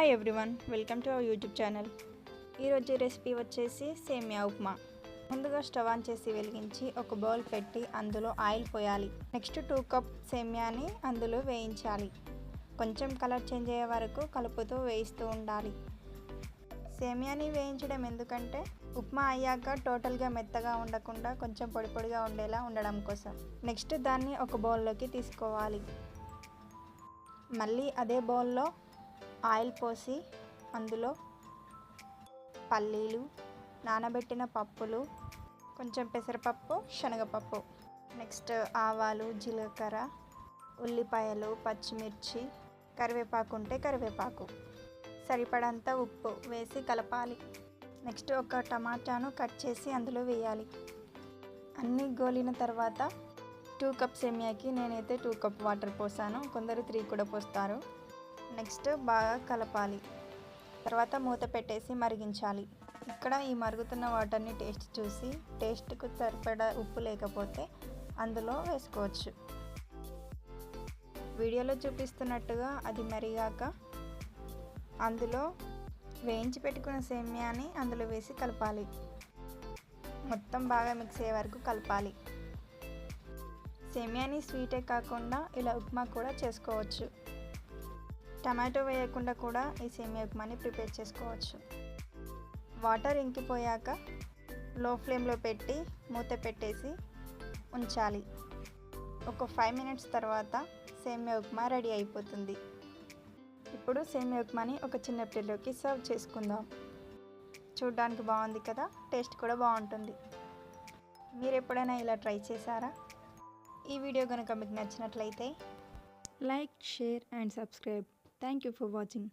Hi everyone, welcome to our YouTube channel. ఈరోజు recipe వచ్చేసి సేమియా ఉప్మా. ముందుగా స్టవ్ ఆన్ చేసి వెలిగించి ఒక బౌల్ పెట్టి అందులో ఆయిల్ పోయాలి. నెక్స్ట్ 2 కప్ సేమియాని అందులో వేయించాలి. కొంచెం కలర్ చేంజ్ అయ్యే వరకు కలుపుతూ వేయిస్తూ ఉండాలి. సేమియాని వేయించడం ఎందుకంటే ఉప్మా అయ్యాక టోటల్గా మెత్తగా ఉండకుండా కొంచెం పొడి పొడిగా ఉండేలా ఉండడం కోసం. నెక్స్ట్ దాన్ని ఒక బౌల్లోకి తీసుకోవాలి. మళ్ళీ అదే బౌల్లో ఆయిల్ పోసి అందులో పల్లీలు, నానబెట్టిన పప్పులు, కొంచెం పెసరపప్పు, శనగపప్పు, నెక్స్ట్ ఆవాలు, జీలకర్ర, ఉల్లిపాయలు, పచ్చిమిర్చి, కరివేపాకు ఉంటే కరివేపాకు, సరిపడంత ఉప్పు వేసి కలపాలి. నెక్స్ట్ ఒక టమాటాను కట్ చేసి అందులో వేయాలి. అన్నీ గోలిన తర్వాత 2 కప్ సేమియాకి నేనైతే 2 కప్ వాటర్ పోసాను. కొందరు 3 కూడా పోస్తారు. నెక్స్ట్ బాగా కలపాలి. తర్వాత మూత పెట్టేసి మరిగించాలి. ఇక్కడ ఈ మరుగుతున్న వాటర్ని టేస్ట్ చూసి టేస్ట్కు సరిపడా ఉప్పు లేకపోతే అందులో వేసుకోవచ్చు. వీడియోలో చూపిస్తున్నట్టుగా అది మరిగాక అందులో వేయించి పెట్టుకున్న సేమియాని అందులో వేసి కలపాలి. మొత్తం బాగా మిక్స్ అయ్యే వరకు కలపాలి. సేమియాని స్వీటే కాకుండా ఇలా ఉప్మా కూడా చేసుకోవచ్చు. టమాటో వేయకుండా కూడా ఈ సేమియా ఉప్మాని ప్రిపేర్ చేసుకోవచ్చు. వాటర్ ఇంకిపోయాక లో ఫ్లేమ్లో పెట్టి మూత పెట్టేసి ఉంచాలి. ఒక 5 మినిట్స్ తర్వాత సేమియా ఉప్మా రెడీ అయిపోతుంది. ఇప్పుడు సేమియా ఉప్మాని ఒక చిన్న ప్లేట్లోకి సర్వ్ చేసుకుందాం. చూడడానికి బాగుంది కదా, టేస్ట్ కూడా బాగుంటుంది. మీరు ఎప్పుడైనా ఇలా ట్రై చేశారా? ఈ వీడియో కనుక మీకు నచ్చినట్లయితే like, share and subscribe. Thank you for watching.